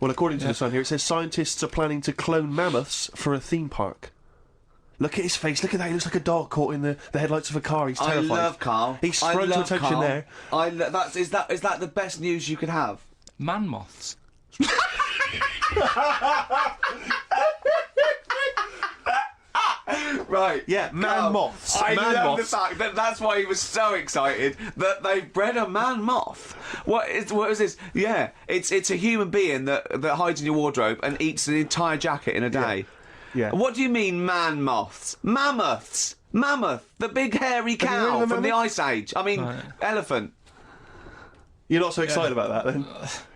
Well, according to the Sun here, it says scientists are planning to clone mammoths for a theme park. Look at his face. Look at that. He looks like a dog caught in the headlights of a car. He's terrified. I love Carl. He sprung to attention Carl. there. Is that the best news you could have? Man moths. Right. Yeah, man moths. I man love moths. the fact that that's why he was so excited that they bred a man moth. What is this? Yeah, it's a human being that hides in your wardrobe and eats an entire jacket in a day. Yeah. What do you mean, man moths? Mammoths. Mammoth, the big hairy Have you heard cow of a from the mammoth? Ice Age. I mean, elephant. You're not so excited about that, then?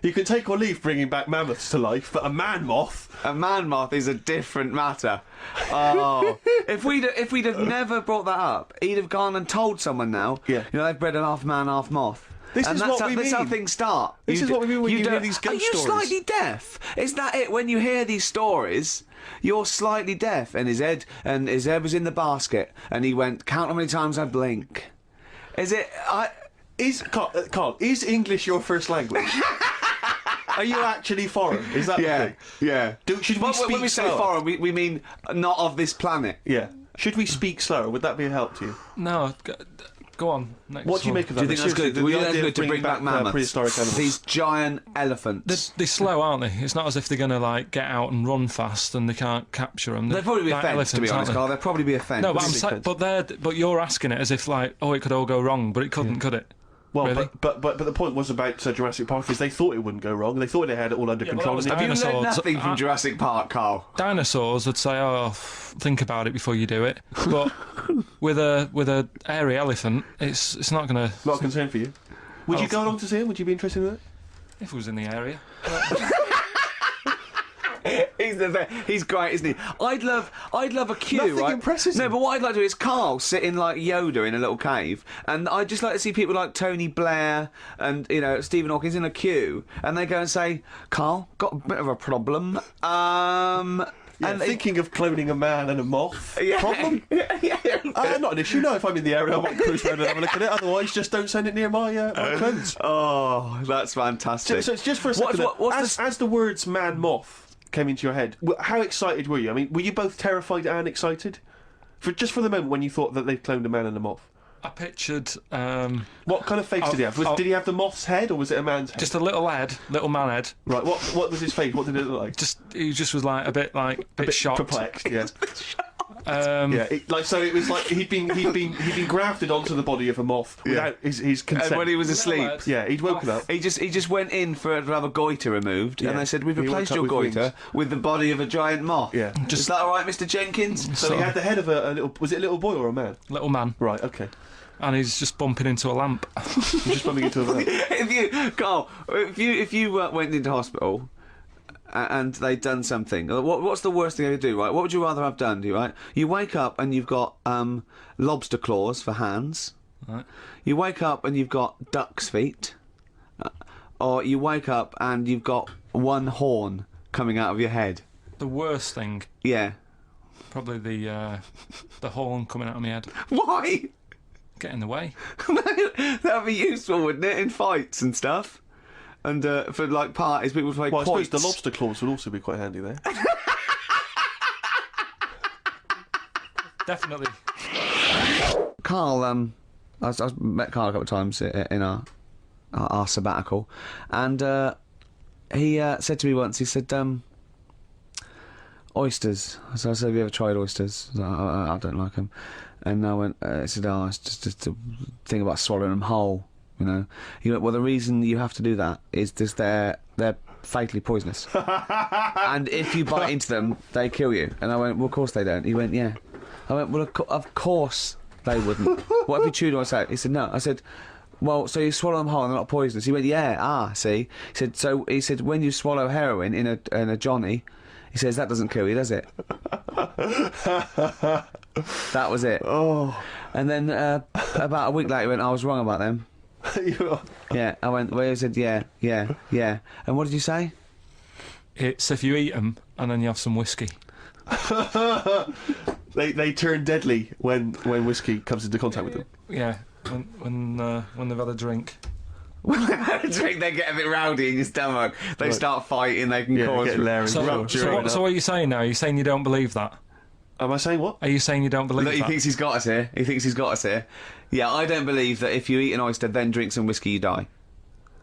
You can take or leave bringing back mammoths to life, but a man moth... A man moth is a different matter. Oh, if we'd have never brought that up, he'd have gone and told someone now. Yeah. You know, they've bred an half man, half moth. This is what we That's how mean. things start. This is what we mean when you hear don't- these ghost Are you stories. slightly deaf? Is that it? When you hear these stories, you're slightly deaf. And his head was in the basket, and he went, "Count how many times I blink." Is it? Carl, is English your first language? Are you actually foreign? Is that the thing? Yeah. Should we speak when we say slower? foreign, we mean not of this planet. Yeah. Should we speak slower? Would that be a help to you? No, go on. Next What do you one. make of that? Do you think that's Seriously, good? the That's idea of good to bring back mammoths? prehistoric animals. These giant elephants. They're slow, aren't they? It's not as if they're going to like get out and run fast and they can't capture them. They'd probably be a fence, to be honest, Carl. They'd probably be a fence. No, but Really but you're asking it as if like, oh, it could all go wrong, but it couldn't, could it? Well, Really? but the point was about Jurassic Park is they thought it wouldn't go wrong. They thought they had it all under Yeah, but control. that was and Have you learned dinosaurs. nothing from Jurassic Park, Carl? Dinosaurs would say, "Oh, think about it before you do it." But with a hairy elephant, it's not going to. Not a concern for you. Would you go along to see him? Would you be interested in that? If it was in the area. He's great, isn't he? I'd love a queue, Nothing right? impresses No, him. but what I'd like to do is Carl sitting like Yoda in a little cave, and I'd just like to see people like Tony Blair and Stephen Hawkins in a queue, and they go and say, "Carl, got a bit of a problem." Yeah, And thinking of cloning a man and a moth. Yeah. Problem? Not an issue. No, if I'm in the area, I might cruise around and have a look at it. Otherwise, just don't send it near my clothes. Oh, that's fantastic. So it's just for a second. As the words "man moth" came into your head, how excited were you? I mean, were you both terrified and excited? For the moment when you thought that they'd cloned a man and a moth. I pictured What kind of face did he have? Did he have the moth's head, or was it a man's head? just a little man head. Right. What was his face? What did it look like? He just was like a bit shocked. Perplexed. Yeah. Yeah. It was like he'd been grafted onto the body of a moth without his consent. And when he was asleep, lad. Yeah, he'd woken up. he just went in to have a goiter removed, Yeah. and they said, "We've He woke replaced up your with goiter wings. with the body of a giant moth." Yeah. Is that all right, Mr. Jenkins? So he had the head of a little. Was it a little boy or a man? Little man, Right. Okay. and he's just bumping into a lamp. I'm just bumping into a man. If you went into hospital and they'd done something, what's the worst thing they could do, right? What would you rather have done, right? You wake up and you've got lobster claws for hands. Right. You wake up and you've got duck's feet. Or you wake up and you've got one horn coming out of your head. The worst thing, Yeah. probably the horn coming out of my head. Why? Get in the way. That'd be useful, wouldn't it, in fights and stuff? And for like parties, people would play Well, I suppose quoits. the lobster claws would also be quite handy there. Definitely. Carl, I met Carl a couple of times in our sabbatical, and he said to me once, he said, oysters. So I said, "Have you ever tried oysters?" I, was like, I don't like them. And I went, he said, "Oh, it's just a thing about swallowing them whole, you know." He went, "Well, the reason you have to do that is just they're fatally poisonous. And if you bite into them, they kill you." And I went, "Well, of course they don't." He went, "Yeah." I went, "Well, of course they wouldn't. What if you chewed on it?" He said, "No." I said, "Well, so you swallow them whole and they're not poisonous?" He went, "Yeah, see." He said, when you swallow heroin in a Johnny, he says, that doesn't kill you, does it? That was it. Oh. And then about a week later he went, "I was wrong about them." Yeah, I went, well, he said, yeah. And what did you say? It's if you eat them and then you have some whiskey. They turn deadly when whiskey comes into contact with them. Yeah, when they've had a drink. When they have a drink, they get a bit rowdy in your stomach. They start fighting. They can cause. get Larry So what are you saying now? Are you saying you don't believe that? Am I saying what? Are you saying you don't believe Look, that? he thinks he's got us here. He thinks he's got us here. Yeah, I don't believe that if you eat an oyster, then drink some whiskey, you die.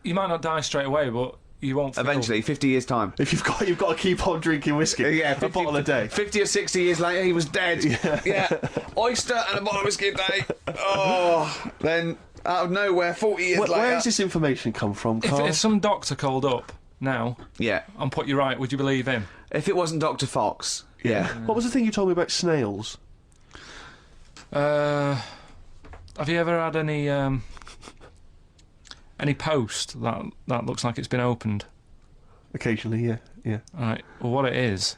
You might not die straight away, but you won't feel... Eventually, 50 years' time. If you've got to keep on drinking whiskey. Yeah, a bottle a day. 50 or 60 years later, he was dead. Yeah. Oyster and a bottle of whiskey a day. Oh, then out of nowhere, 40 years later. Where does this information come from, Carl? If some doctor called up now Yeah. and put you right, would you believe him? If it wasn't Dr. Fox. Yeah. What was the thing you told me about snails? Have you ever had any post that looks like it's been opened? Occasionally, yeah. Right. Well, what it is,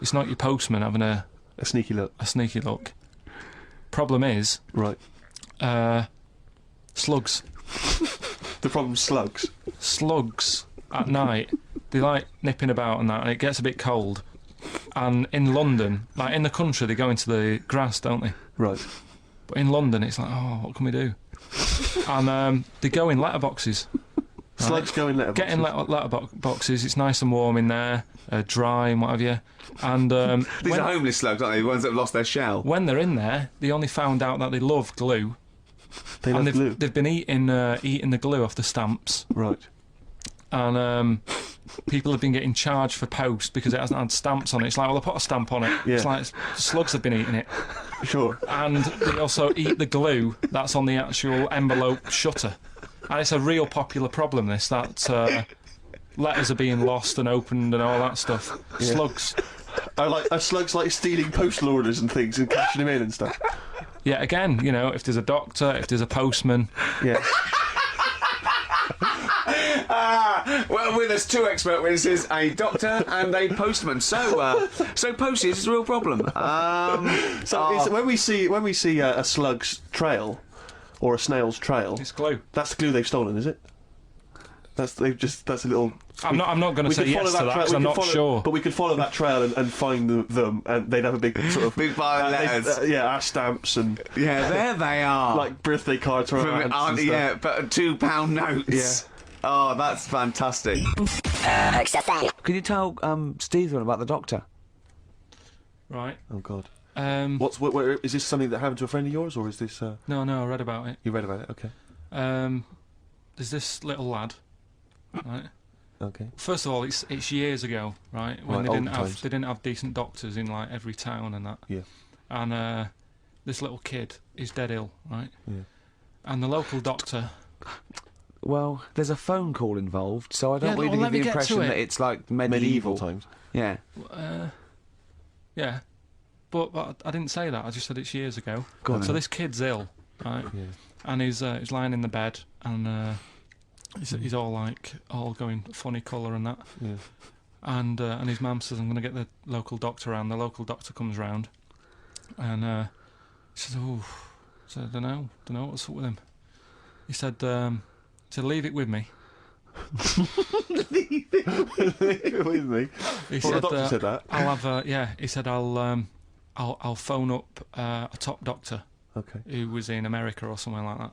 it's not your postman having a sneaky look. a sneaky look. Problem is, Right. slugs. The problem's slugs. Slugs at night, they like nipping about and that, and it gets a bit cold. And in London, like in the country, they go into the grass, don't they? Right. But in London, it's like, oh, what can we do? And they go in letterboxes. Slugs go in letterboxes. Get in letterboxes. It's nice and warm in there, dry and what have you. And These are homeless slugs, aren't they? The ones that have lost their shell. when they're in there, they only found out that they love glue. They love And glue. they've been eating the glue off the stamps. Right. And people have been getting charged for post because it hasn't had stamps on it. It's like, well, I put a stamp on it. Yeah. It's like slugs have been eating it. Sure. And they also eat the glue that's on the actual envelope shutter. And it's a real popular problem, this, that letters are being lost and opened and all that stuff. Yeah. Slugs. Are slugs like stealing postal orders and things and cashing them in and stuff? Yeah, again, you know, if there's a doctor, if there's a postman. Yeah. Well, with us two expert witnesses, a doctor and a postman. So postage is a real problem. When we see a slug's trail or a snail's trail, It's glue. that's the glue they've stolen, is it? That's a little. I'm not going to say yes to that because I'm not sure. But we could follow that trail and find them, and they'd have a big sort of Big pile of letters. our stamps and Yeah, there they are. like birthday cards from our aunts and stuff. Yeah, but £2 notes. Yeah. Oh, that's fantastic. Can you tell Steve about the doctor? Right. Oh God. No, Is this something that happened to a friend of yours, or is this? I read about it. You read about it? Okay. There's this little lad. Right. Okay. First of all, it's years ago, right? When Right, olden times. they didn't have decent doctors in like every town and that. Yeah. And this little kid is dead ill, right? Yeah. And the local doctor. Well, there's a phone call involved, so I don't Yeah, want well, you let to me give the get to impression it. that it's like medieval. Medieval times. Yeah. Yeah. But I didn't say that. I just said it's years ago. Go on So then. this kid's ill, right? Yeah. And he's lying in the bed, and he's all going funny colour and that. Yeah. And his mum says, I'm going to get the local doctor round. The local doctor comes round, and he says, oh, I don't know what's up with him. He said, leave it with me. Leave it with me. He Well, the doctor said that. I'll have he said I'll phone up a top doctor Okay. who was in America or somewhere like that.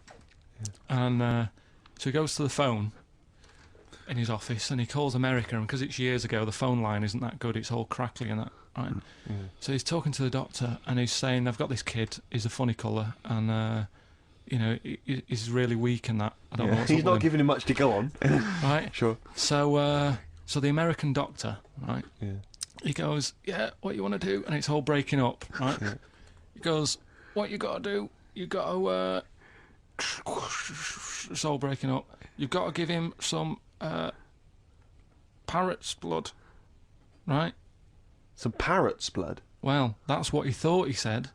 Yeah. And so he goes to the phone in his office and he calls America, and because it's years ago, the phone line isn't that good. It's all crackly and that. Right. Yeah. So he's talking to the doctor and he's saying, I've got this kid. He's a funny colour and he's really weak and that. I don't know what's He's up not with him. giving him much to go on. Right. Sure. So the American doctor, right? Yeah. He goes, yeah, what you want to do? And it's all breaking up, right? Yeah. He goes, what you got to do? You got to... it's all breaking up. You've got to give him some parrot's blood, right? Some parrot's blood. Well, that's what he thought he said,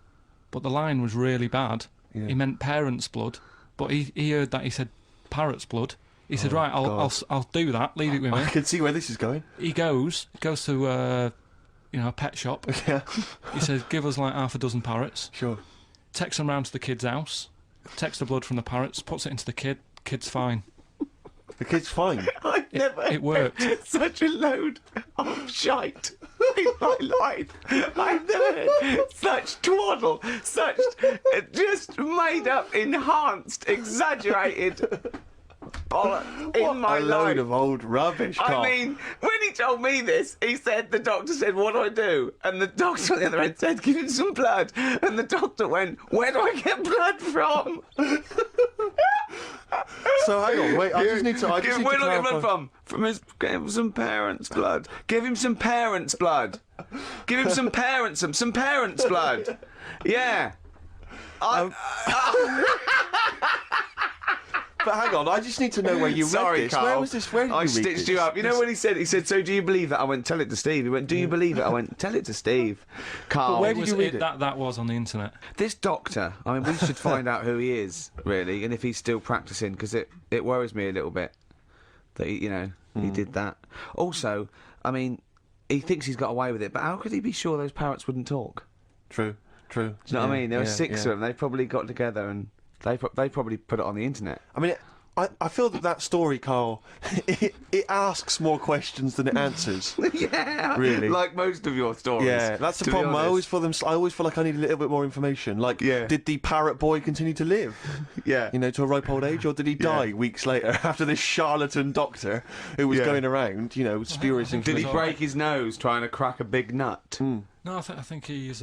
but the line was really bad. Yeah. He meant parent's blood, but he heard that he said parrot's blood. He said, right, I'll do that. Leave it with me. I can see where this is going. He goes to a pet shop. Yeah. He says, give us like half a dozen parrots. Sure. Takes them round to the kid's house. Takes the blood from the parrots. Puts it into the kid. Kid's fine. The kid's fine. I've never It worked. heard such a load of shite in my life. I've never heard such twaddle, such just made up, enhanced, exaggerated bollocks in my a load life. of old rubbish, Carl. I mean, when he told me this, he said, the doctor said, what do I do? And the doctor on the other end said, give him some blood. And the doctor went, where do I get blood from? So hang on, wait. I just need to. Where do I get clarify. blood from? Give him some parents' blood. Give him some parents' blood. Give him some parents' blood. Yeah. But hang on, I just need to know where you Sorry, read this. Carl. Where was this? Where did I you read stitched this? you up. You know when he said, so do you believe it? I went, tell it to Steve. He went, do you believe it? I went, tell it to Steve. Carl. where did you read it? That was on the internet. This doctor, I mean, we should find out who he is, really, and if he's still practising, because it worries me a little bit that, he did that. Also, I mean, he thinks he's got away with it, but how could he be sure those parrots wouldn't talk? True. Do you know what I mean? There were 6 of them. They probably got together and they probably put it on the internet. I mean, I feel that story, Carl, it asks more questions than it answers. Yeah, Really. like most of your stories. Yeah, that's the to be problem. I honest. always feel like I need a little bit more information. Like, Yeah. did the parrot boy continue to live? Yeah. To a ripe old age, or did he die weeks later after this charlatan doctor who was Yeah. going around, spurious think Did he information? break his nose trying to crack a big nut? No, I think he was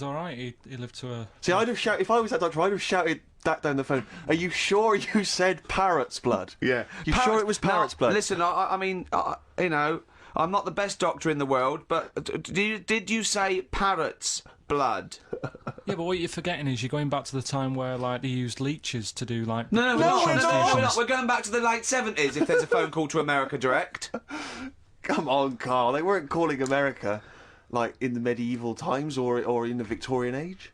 all right. He lived to a. See, I'd have shouted, if I was that doctor, I'd have shouted that down the phone. Are you sure you said parrot's blood? Yeah. You sure it was parrot's blood? Listen, I mean, I'm not the best doctor in the world, but did you say parrot's blood? Yeah, but what you're forgetting is you're going back to the time where like they used leeches to do like. No, we're not. we're not. We're going back to the late 70s. If there's a phone call to America Direct. Come on, Carl. They weren't calling America like in the medieval times or in the Victorian age.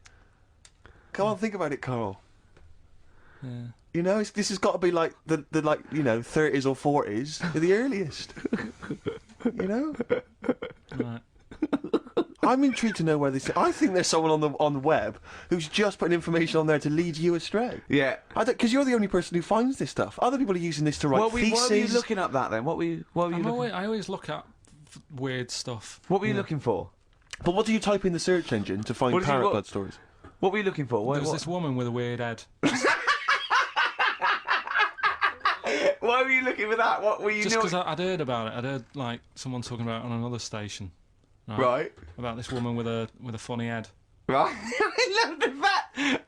Come on, think about it, Carl. Yeah. This has got to be like the 30s or 40s, the earliest. Right. I'm intrigued to know where this. I think there's someone on the web who's just putting information on there to lead you astray. Yeah. Because you're the only person who finds this stuff. Other people are using this to write theses. Why were you looking up that then? What were you looking? I always look at weird stuff. What were you looking for? But what do you type in the search engine to find parrot blood stories? What were you looking for? There was this woman with a weird head. Why were you looking for that? What were you Just because I'd heard about it. I'd heard like someone talking about it on another station. Right. About this woman with a funny head. Right.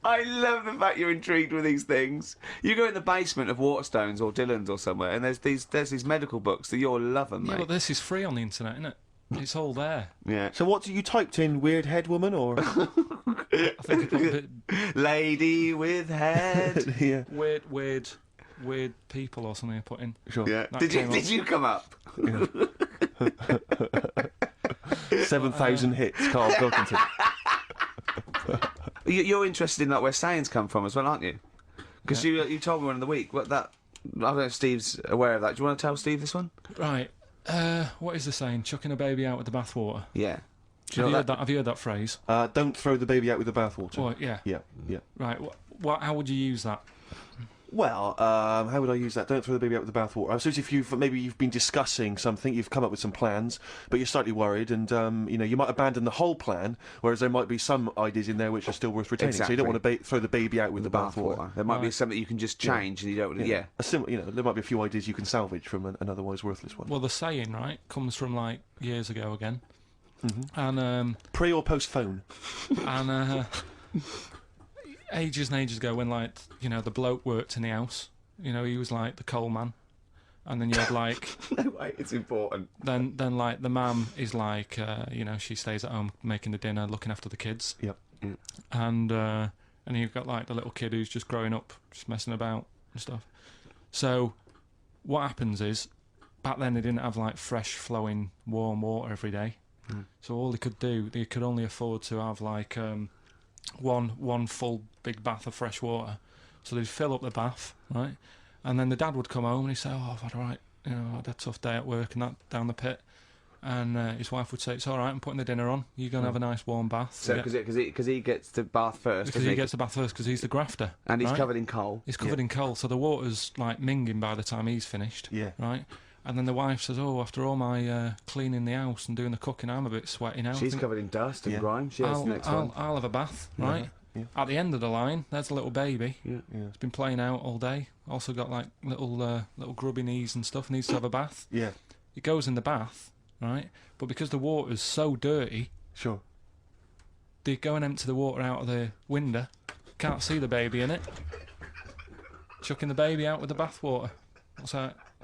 I love the fact you're intrigued with these things. You go in the basement of Waterstones or Dillon's or somewhere, and there's these medical books that you'll love them, Yeah, mate. but this is free on the internet, isn't it? It's all there. Yeah. So what you typed in? Weird head woman or I think I put a bit Lady with head. yeah? weird people or something I put in. Sure. Yeah. That Did came you come up? 7,000 hits, Carl Pilkington. You're interested in like where sayings come from as well, aren't you? Because you told me one in the week. What that? I don't know if Steve's aware of that. Do you want to tell Steve this one? Right. What is the saying? Chucking a baby out with the bathwater. Yeah. Have you heard that phrase? Don't throw the baby out with the bathwater. Oh, yeah. Yeah. Right. How would you use that? Well, how would I use that? Don't throw the baby out with the bathwater. I suppose if you've been discussing something, you've come up with some plans, but you're slightly worried, and you might abandon the whole plan, whereas there might be some ideas in there which are still worth retaining. Exactly. So you don't want to throw the baby out with the bathwater. There might be something you can just change, and you don't. Yeah. There might be a few ideas you can salvage from an otherwise worthless one. Well, the saying, right, comes from like years ago again, Mm-hmm. and Pre or post phone? and ages and ages ago when like the bloke worked in the house, he was like the coal man, and then you had like No way, it's important. then like the mum is like she stays at home making the dinner, looking after the kids. Yep. And you've got like the little kid who's just growing up, just messing about and stuff. So what happens is, back then they didn't have like fresh flowing warm water every day. So all they could only afford to have like one full big bath of fresh water. So they'd fill up the bath, right? And then the dad would come home and he'd say, "Oh, I've had I had a tough day at work and that down the pit." And his wife would say, "It's all right, I'm putting the dinner on. You're going to have a nice warm bath." So because he gets to bath first, Because he gets the bath first because he's the grafter. and he's right? covered in coal. He's covered in coal, so the water's like minging by the time he's finished. Yeah. Right? And then the wife says, "Oh, after all my cleaning the house and doing the cooking, I'm a bit sweaty now. She's covered in dust and grime. She has the next one. I'll have a bath, right? At the end of the line, there's a little baby. Yeah. It's been playing out all day. Also got like little grubby knees and stuff. Needs to have a bath. Yeah. It goes in the bath, right? But because the water's so dirty, Sure. they go and empty the water out of the window. Can't see the baby in it. Chucking the baby out with the bath water. That's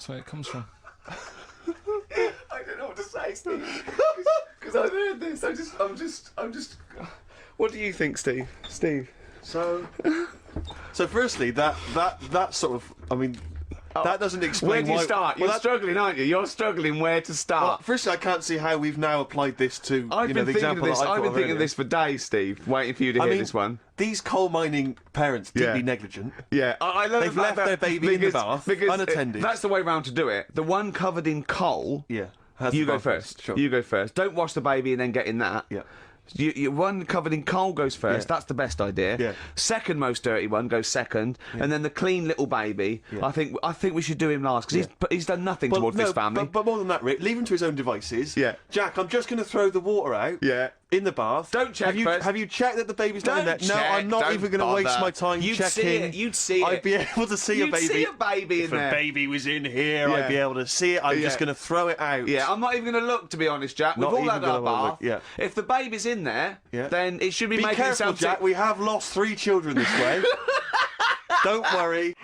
where it comes from. I don't know what to say, Steve. Because I've heard this. I'm just. What do you think, Steve? So firstly, that sort of, I mean, that doesn't explain Where do you why- start? well, You're struggling, aren't you? You're struggling where to Well, start. firstly, I can't see how we've now applied this to I've the been thinking example of this. that I I've thought been of thinking of earlier. this for days, Steve. Waiting for you to hear this one. These coal mining parents, deeply Yeah. negligent. Yeah, I love They've the fact left their that- baby in the bath, because unattended. That's the way round to do it. The one covered in coal. Yeah. You go first. Sure. You go first. Don't wash the baby and then get in that. Yeah. One covered in coal goes first. Yeah. That's the best idea. Yeah. Second most dirty one goes second, and then the clean little baby. Yeah. I think we should do him last because he's done nothing towards this family. But more than that, Rick, leave him to his own devices. Yeah. Jack, I'm just going to throw the water out. Yeah. In the bath. Don't check have you, first. Have you checked that the baby's not in there? Don't No, check, I'm not don't even going to waste bother. my time You'd checking. see it, you'd see it. I'd be able to see a You'd baby. see a baby in if there. a baby was in here, Yeah. I'd be able to see it. I'm just Yeah. going to throw it out. Yeah, I'm not even going to look, to be honest, Jack. We've Not all even had our gonna look, bath. yeah. If the baby's in there, Yeah. then it should be, Be making careful, itself Jack. We have lost 3 children this way. Don't worry.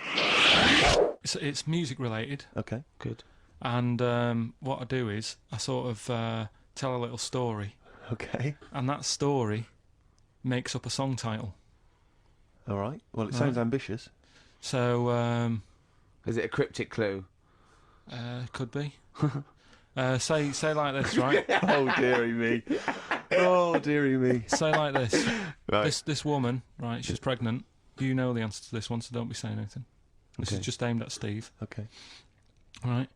It's music related, Okay. Good. and what I do is I sort of tell a little story, Okay. and that story makes up a song title. All right. Well, it sounds ambitious. So Is it a cryptic clue? could be. Say like this, right? Oh, dearie me. Oh, dearie me. Say like this. Right. This woman, right? She's pregnant. You know the answer to this one, so don't be saying anything. This Okay. is just aimed at Steve. Okay. Right.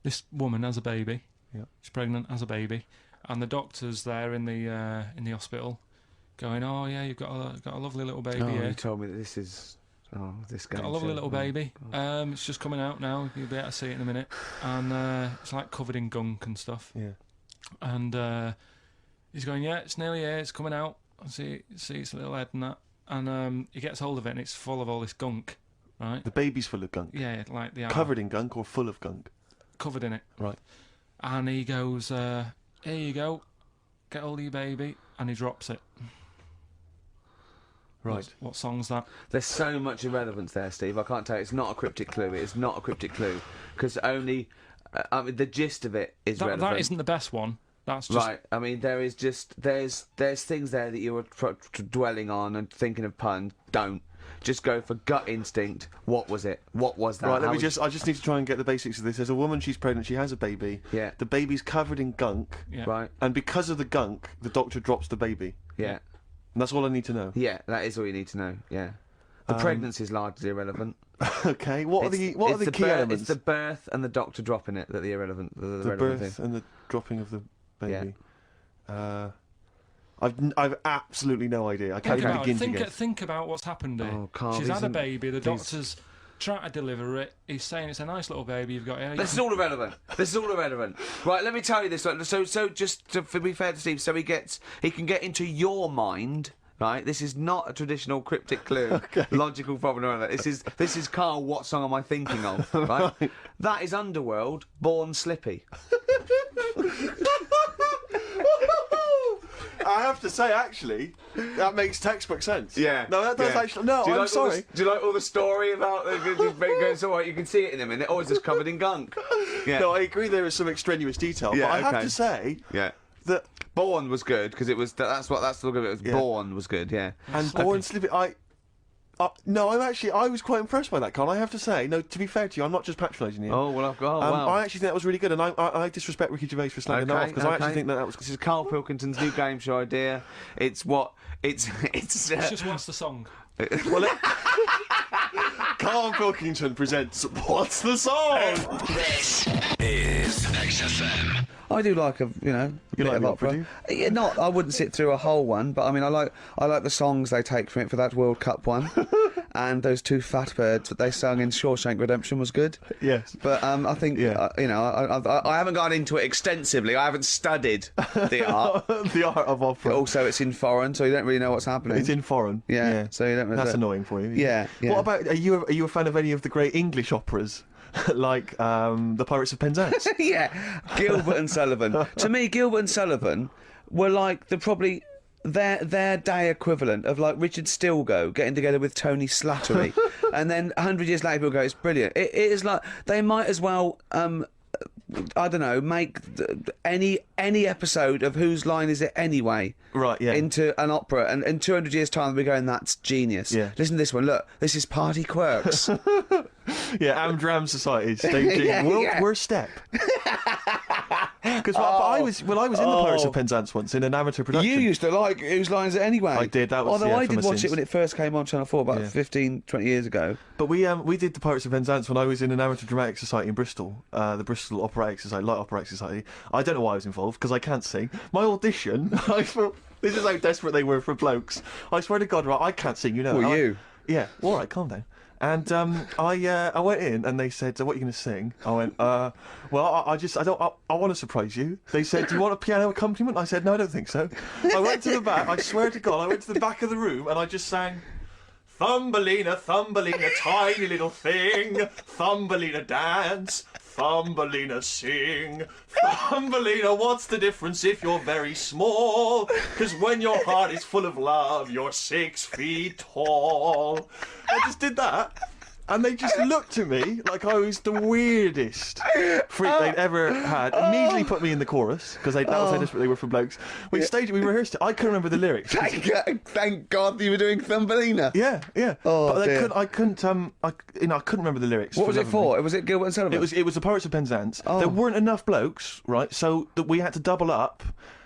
This woman has a baby. Yeah. She's pregnant, has a baby, and the doctor's there in the hospital, going, "Oh yeah, you've got a lovely little baby Oh, here. you told me that this is... Oh, this game Got a lovely show. little baby. It's just coming out now. You'll be able to see it in a minute, and it's like covered in gunk and stuff. Yeah. And he's going, yeah, it's nearly here. It's coming out. I see its little head and that. And he gets hold of it, and it's full of all this gunk, right? The baby's full of gunk. Yeah, like the Covered in gunk or full of gunk? covered in it. Right. And he goes, here you go, get hold of your baby, and he drops it. Right. What song's that? There's so much irrelevance there, Steve. I can't tell you. It's not a cryptic clue. It's not a cryptic clue. Because only... I mean, the gist of it is relevant. That isn't the best one. That's just... Right. I mean, there is just... There's things there that you were dwelling on and thinking of puns. Don't. Just go for gut instinct. What was it? What was that? Right, How I was- just need to try and get the basics of this. There's a woman, she's pregnant, she has a baby. Yeah. The baby's covered in gunk. Yeah. Right. And because of the gunk, the doctor drops the baby. Yeah. And that's all I need to know. Yeah, that is all you need to know. Yeah. The pregnancy is largely irrelevant. Okay, what are the key elements? It's the birth and the doctor dropping it that are irrelevant. The the relevant birth thing. and the dropping of the baby. I've absolutely no idea. I can't Think even about begin it. to Think, guess. think about what's happened here. Oh, Carl, She's had a isn't- baby. The please. doctor's trying to deliver it. He's saying it's a nice little baby you've got here. This is all irrelevant. This is all irrelevant. Right, let me tell you this. So just to be fair to Steve, so he can get into your mind. Right, this is not a traditional cryptic clue, logical problem or anything. This is Carl. What song am I thinking of? Right, that is Underworld, Born Slippy. I have to say, actually, that makes textbook sense. Yeah. No, that does yeah. actually. No, Do you I'm like all sorry. do you like all the story about it's all right, you can see it in a minute. Oh, it's just covered in gunk. Yeah. No, I agree there is some extraneous detail, Yeah, but I have okay. to say Yeah. that Born was good because it was. That's the look of it. Was Yeah. Born was good. Yeah. and Born Slippy, no, I was quite impressed by that, Carl. I have to say, no, to be fair to you, I'm not just patronising you. Oh well, I've got. Oh, wow. I actually think that was really good, and I disrespect Ricky Gervais for slagging that off because I actually think that was. This is Karl Pilkington's new game show idea. It's He just wants the song. Well, Carl Pilkington presents What's the Song? This is XFM. I do like a You bit like of the opera, opera. Yeah, not. I wouldn't sit through a whole one, but I mean, I like the songs they take from it for that World Cup one, and those two fat birds that they sung in Shawshank Redemption was good. Yes. But I think, Yeah. you know, I haven't gone into it extensively. I haven't studied the art. The art of opera. Also, it's in foreign, so you don't really know what's happening. It's in foreign. Yeah, so you don't really... That's annoying for you. Yeah, yeah. What about, are you a fan of any of the great English operas? Like the Pirates of Penzance? Yeah, Gilbert and Sullivan. To me, Gilbert and Sullivan were like their day equivalent of like Richard Stilgoe getting together with Tony Slattery, and then 100 years later people go, it's brilliant. It is like they might as well I don't know, make any episode of Whose Line Is It Anyway? Right, yeah. Into an opera, and in 200 years' time we're going, that's genius. Yeah. Listen to this one. Look, this is Party Quirks. Yeah, Amdram Society staging Worst Step. Because I was in the Pirates of Penzance once in an amateur production. You used to like Whose Line Is It Anyway? I did. That was Although I from did a watch Sins. it when it first came on Channel 4 about 15, 20 years ago. But we did the Pirates of Penzance when I was in an amateur dramatic society in Bristol, the Bristol Operatic Society, Light Operatic Society. I don't know why I was involved because I can't sing. My audition, I thought, this is how desperate they were for blokes. I swear to God, right, I can't sing. You know. Well, you. Yeah. All right, calm down. And I went in and they said, "What are you going to sing?" I went, "Well, I want to surprise you." They said, "Do you want a piano accompaniment?" I said, "No, I don't think so." I went to the back. I swear to God, I went to the back of the room and I just sang, "Thumbelina, Thumbelina, tiny little thing, Thumbelina dance, Thumbelina sing, Thumbelina, what's the difference if you're very small? 'Cause when your heart is full of love, you're 6 feet tall." I just did that. And they just looked at me like I was the weirdest freak they'd ever had. Immediately put me in the chorus, because that was how desperate they were for blokes. We staged it, we rehearsed it. I couldn't remember the lyrics. Thank God you were doing Thumbelina. Yeah, yeah. Oh, but dear. I couldn't remember the lyrics. What was it for? Was it Gilbert and Sullivan? It was the Pirates of Penzance. Oh. There weren't enough blokes, right? So that we had to double up.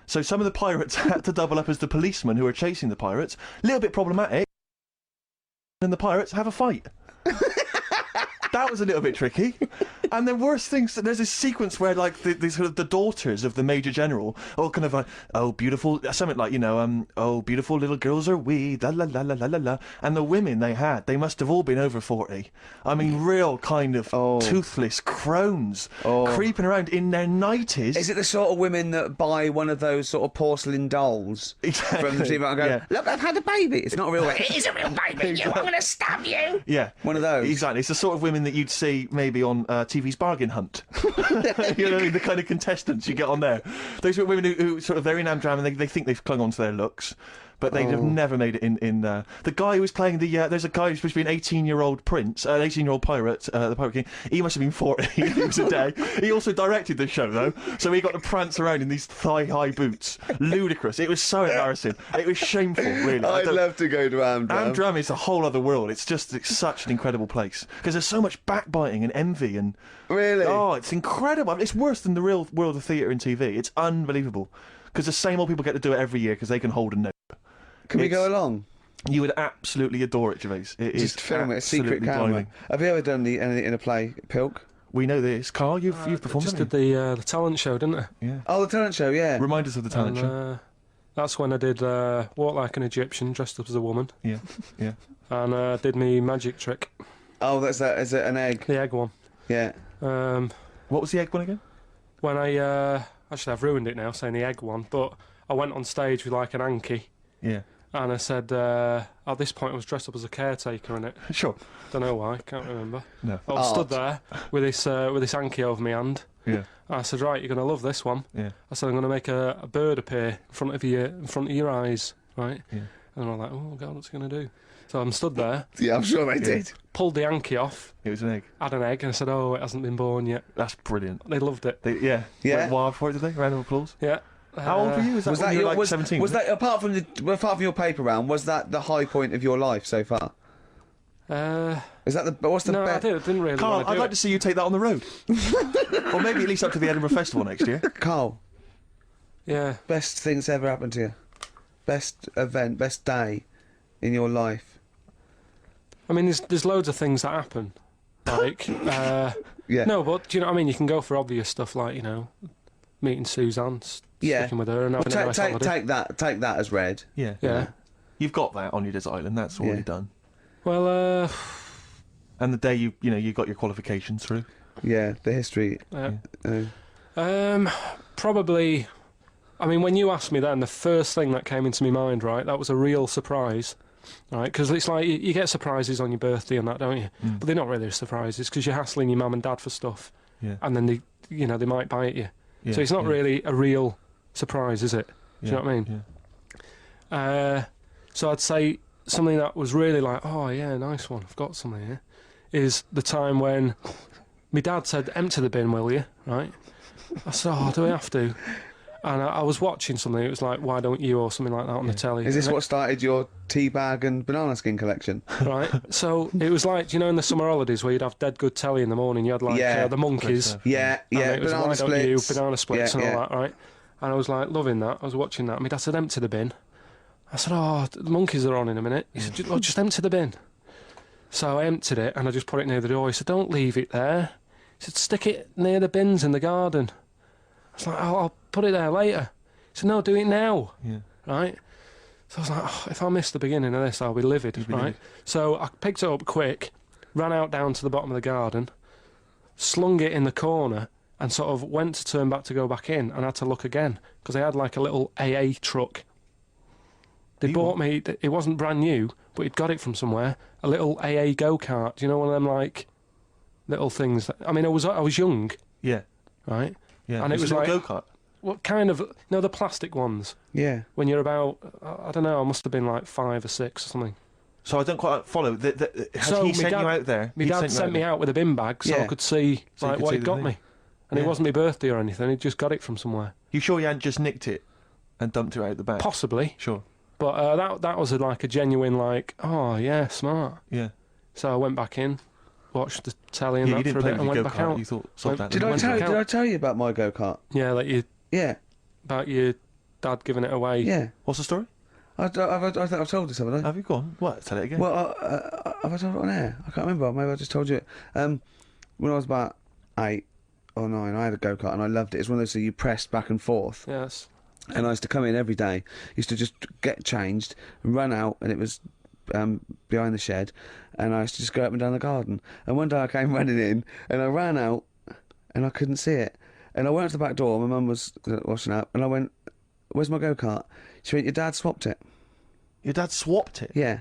So some of the pirates had to double up as the policemen who were chasing the pirates. A little bit problematic. And the pirates have a fight. That was a little bit tricky. And the worst things, there's this sequence where like the daughters of the Major General all kind of like, oh beautiful, something like, you know, oh beautiful little girls are we, la la la la la la la. And the women they must have all been over 40. I mean, real kind of toothless crones creeping around in their 90s. Is it the sort of women that buy one of those sort of porcelain dolls from the TV and go, look, I've had a baby. It's not a real baby. It is a real baby. I'm going to stab you. Yeah. One of those. Exactly. It's the sort of women that you'd see maybe on TV's Bargain Hunt. You know, the kind of contestants you get on there. Those are women who sort of, they're in Amdram and they think they've clung on to their looks. But they'd have never made it in the guy who was playing there's a guy who's supposed to be an 18-year-old prince, an 18-year-old pirate, the Pirate King. He must have been 40. It was a day. He also directed the show, though, so he got to prance around in these thigh-high boots. Ludicrous. It was so embarrassing. It was shameful, really. I'd love to go to Amdram. Amdram is a whole other world. It's such an incredible place. Because there's so much backbiting and envy and... Really? Oh, it's incredible. It's worse than the real world of theatre and TV. It's unbelievable. Because the same old people get to do it every year because they can hold a note. Can we go along? You would absolutely adore it, Gervais. It is Just film it, a secret camera. blinding. Have you ever done anything in a play, Pilk? We know this. Carl, you've performed, Just haven't did the talent show, didn't I? you? Yeah. Oh, the talent show, yeah. Remind us of the talent show. And that's when I did Walk Like an Egyptian, dressed up as a woman. Yeah, yeah. And did me magic trick, Oh, that's that. Is it an egg? the egg one. Yeah. What was the egg one again? When actually I've ruined it now saying the egg one, but I went on stage with like an Anki, Yeah. and I said at this point I was dressed up as a caretaker in it. Sure. Don't know why, can't remember. No. I was stood there with this Anki over my hand. Yeah. I said, right, you're going to love this one. Yeah. I said, I'm going to make a bird appear in front of your eyes, right? Yeah. And I'm like, oh God, what's he going to do? So I'm stood there, Yeah, I'm sure they did. pulled the Anki off, It was an egg. had an egg, and I said, oh, it hasn't been born yet. That's brilliant. They loved it. Yeah. Yeah. Went wild for it, did they? Round of applause. Yeah. How old were you? Was that when you were like 17? Was that apart from your paper round? Was that the high point of your life so far? Is that what's the No, best? I didn't really Carl, want to do I'd like it. to see you take that on the road. Or maybe at least up to the Edinburgh Festival next year. Carl, Yeah. best thing that's ever happened to you? Best event, best day in your life? I mean, there's loads of things that happen. Like, Yeah. no, but do you know what I mean? You can go for obvious stuff like, you know, meeting Suzanne, Yeah. sticking with her and having a nice holiday. Take that as read. Yeah. Yeah. You've got that on your desert island. That's already Yeah. done. Well, And the day you got your qualifications through. Yeah, the history. probably. I mean, when you asked me then, the first thing that came into my mind, right, that was a real surprise, right? Because it's like you get surprises on your birthday and that, don't you? But they're not really surprises because you're hassling your mum and dad for stuff, and then they might buy it you. Yeah, So it's not really a real surprise, is it? Do you know what I mean? Yeah. So I'd say something that was really like, oh yeah, nice one, I've got something here, is the time when my dad said, empty the bin, will you? Right? I said, oh, do we have to? And I was watching something, it was like, why don't you, or something like that on the telly. Is this what started your tea bag and banana skin collection? Right, so it was like, in the summer holidays where you'd have dead good telly in the morning, you had like the Monkeys. Yeah, And it was banana why splits. don't you, banana splits Yeah, and all yeah. that, right? And I was like loving that, I was watching that. My dad said, empty the bin. I said, oh, the Monkeys are on in a minute. He said, oh, just empty the bin. So I emptied it and I just put it near the door. He said, don't leave it there. He said, stick it near the bins in the garden. I was like, oh, I'll put it there later. He said, no, do it now. Yeah. Right? So I was like, oh, if I miss the beginning of this, I'll be livid, right? livid. So I picked it up quick, ran out down to the bottom of the garden, slung it in the corner, and sort of went to turn back to go back in, and had to look again, because they had like a little AA truck. They bought me, it wasn't brand new, but he'd got it from somewhere, a little AA go-kart. Do you know one of them, like, little things? I mean, I was young, Yeah. right? Yeah. And it was a like, go-kart. what kind of, the plastic ones? Yeah. When you're about, I don't know, I must have been like 5 or 6 or something. So I don't quite follow. Has So he my sent dad- you out there? My He dad sent me there? out with a bin bag so I Yeah. could see So you like could what see he'd the got thing. me. And Yeah. it wasn't my birthday or anything, he'd just got it from somewhere. You sure you hadn't just nicked it and dumped it out the bag? Possibly. Sure. But that was like a genuine like, oh yeah, smart. Yeah. So I went back in, watched the telly and Yeah, you that for didn't a play bit with and your went back go-kart. out. You thought, sod that. Did I Went tell you? back Did I out. tell you about my go-kart? Yeah, like Yeah. about your dad giving it away. Yeah. What's the story? I think I've told this, haven't I? Have you gone? What? Tell it again. Well, have I told it on air? I can't remember. Maybe I just told you it. When I was about 8 or 9, I had a go-kart and I loved it. It's one of those that you pressed back and forth. Yes. And I used to come in every day. Used to just get changed, run out, and it was behind the shed. And I used to just go up and down the garden. And one day I came running in, and I ran out, and I couldn't see it. And I went up to the back door. My mum was washing up, and I went, "Where's my go-kart?" She went, "Your dad swapped it." Your dad swapped it? Yeah,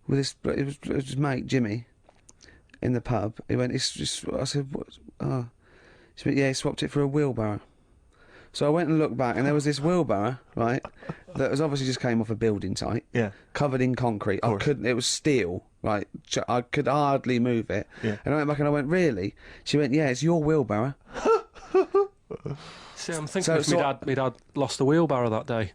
with this. It was his mate Jimmy, in the pub. He went. It's just. I said, "What?" Oh, she went, "Yeah, he swapped it for a wheelbarrow." So I went and looked back, and there was this wheelbarrow, right, that was obviously just came off a building site, Yeah. covered in concrete. I course. couldn't. It was steel, right? I could hardly move it. Yeah. And I went back and I went, "Really?" She went, "Yeah, it's your wheelbarrow." See, I'm thinking So- if my dad lost a wheelbarrow that day.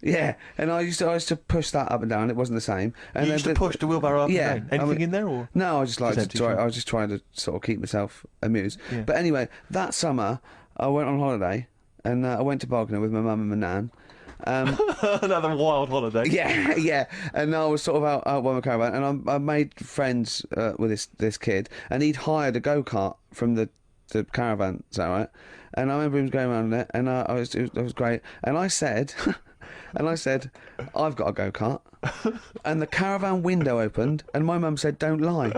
Yeah, and I used to push that up and down. It wasn't the same. And You then used to push the wheelbarrow up Yeah, and down. Anything in there, or? No, I just like Just to empty, try. sure. I was just trying to sort of keep myself amused. Yeah. But anyway, that summer I went on holiday and I went to Bognor with my mum and my nan. Another wild holiday. Yeah, yeah. And I was sort of out by my caravan, and I made friends with this kid, and he'd hired a go-kart from the caravan. Is that right? And I remember him going around it, and it was great. And I said, I've got a go-kart. And the caravan window opened, and my mum said, "Don't lie."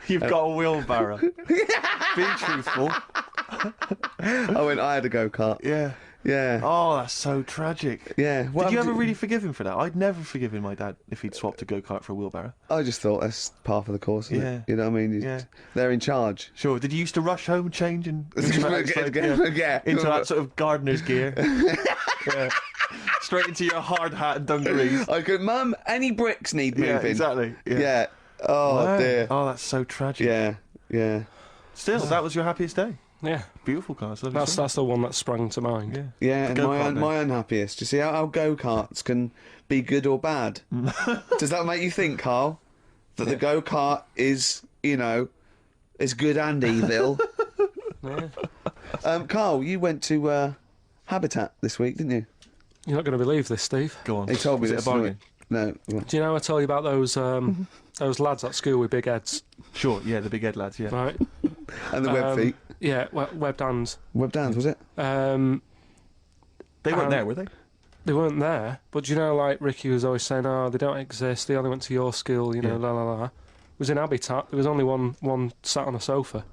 You've got a wheelbarrow. Be truthful. I went, "I had a go-kart." Yeah. Yeah. Oh, that's so tragic. Yeah. Well, Did you ever really forgive him for that? I'd never forgiven my dad if he'd swapped a go-kart for a wheelbarrow. I just thought that's part of the course, isn't Yeah. it? You know what I mean? Yeah. They're in charge. Sure. Did you used to rush home, change, and into that gardener's gear? Yeah. Straight into your hard hat and dungarees. I could, "Mum, any bricks need moving?" Yeah, exactly. Yeah. Yeah. Oh, Wow. dear. Oh, that's so tragic. Yeah. Yeah. Still, that was your happiest day. Yeah. Beautiful car. It's lovely. That's stuff. the one that sprang to mind. Yeah. Yeah, and Go-kart then. my unhappiest. You see how go-karts can be good or bad? Does that make you think, Carl? That the go-kart is, is good and evil? Yeah. Carl, you went to Habitat this week, didn't you? You're not going to believe this, Steve. Go on. He told me Was it this. a bargain? No. Do you know I told you about those lads at school with big heads, Sure. Yeah, the big head lads. Yeah. right? And the web feet. Yeah, webbed hands. Web dance, was it? Um, They weren't there, were they? they weren't there. But you know, like Ricky was always saying, "Oh, they don't exist. They only went to your school." You know, la la la. It was in Habitat. There was only one sat on a sofa.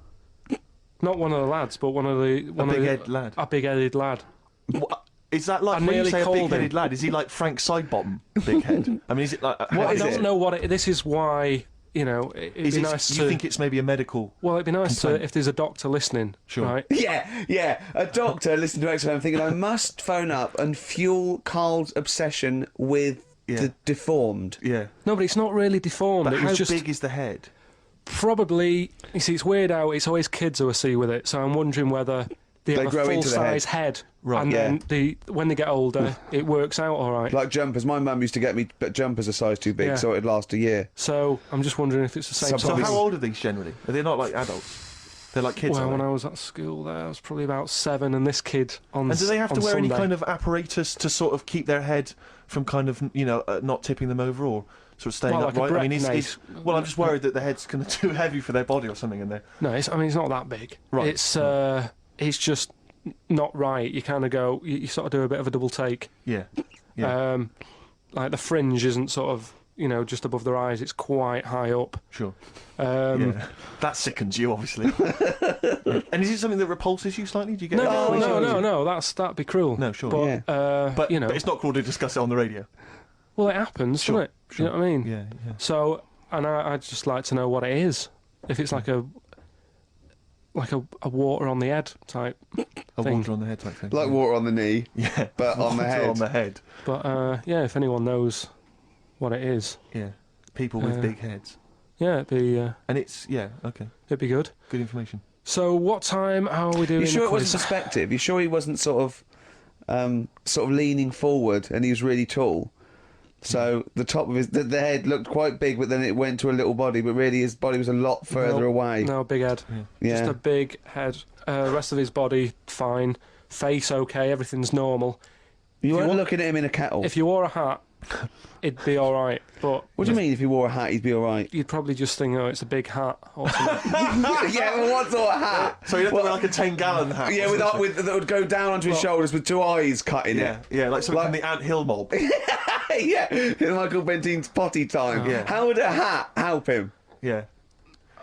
Not one of the lads, but one of the big-headed lad. A big-headed lad. What? Is that like I when you nearly say a called big-headed him. lad? Is he like Frank Sidebottom, big head? I mean, is it like? I don't know what it. This is why, you know, it'd Is be it, nice you to. think it's maybe a medical? Well, it'd be nice complaint? to if there's a doctor listening, Sure. right? Yeah. A doctor listening to XFM thinking, I must phone up and fuel Carl's obsession with the deformed. Yeah. No, but it's not really deformed. But it how was just big is the head? probably. You see, it's weird how it's always kids who I see with it. So I'm wondering whether they have a grow into the full-size head, Right, and yeah. then when they get older, it works out all right. Like jumpers. My mum used to get me jumpers a size too big, Yeah. so it'd last a year. So I'm just wondering if it's the same. So So sort of- how old are these generally? Are they not like adults? They're like kids. Well, aren't when they? I was at school there, I was probably about 7, and this kid on And do they have to on wear any Sunday- kind of apparatus to sort of keep their head from kind of, you know, not tipping them over or sort of staying Well, like a upright? I mean, breast well, I'm just worried that the head's kind of too heavy for their body or something in there. No, it's not that big. Right. It's just not right. You kind of go, you sort of do a bit of a double take. Yeah. Yeah. Like the fringe isn't sort of, you know, just above their eyes. It's quite high up. Sure. Um, That sickens you, obviously. Yeah. And is it something that repulses you slightly? Do you get? No. That'd be cruel. No, sure. But, Yeah. But you know, but it's not cool to discuss it on the radio. well, it happens, Sure, doesn't it? sure. You know what I mean? Yeah. Yeah. So, and I'd just like to know what it is. If it's like a water on the head type A thing. water on the head type thing. Like water on the knee, Yeah. but on the Water head. on the head. But yeah, if anyone knows what it is, Yeah. People with big heads. yeah, And it's okay. it'd be good. Good information. So, what time? How are we doing? You sure the it wasn't quiz? perspective? You sure he wasn't sort of leaning forward and he was really tall? So the top of the head looked quite big, but then it went to a little body. But really, his body was a lot further away. No, big head. Yeah. Just a big head. Rest of his body fine. Face okay. Everything's normal. You weren't wa- looking at him in a kettle. If you wore a hat, it'd be all right. But What do you mean? If he wore a hat, he'd be all right. you'd probably just think, oh, it's a big hat or something. Yeah, well, what sort of hat? So you have to wear like a 10-gallon hat. Yeah, with that would go down onto his shoulders with two eyes cut in Yeah, it. yeah, like something Like- from the Ant Hill mob. Yeah, in Michael Bentine's potty time. Yeah. How would a hat help him? Yeah.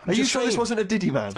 Are you just sure this saying. wasn't a Diddy man?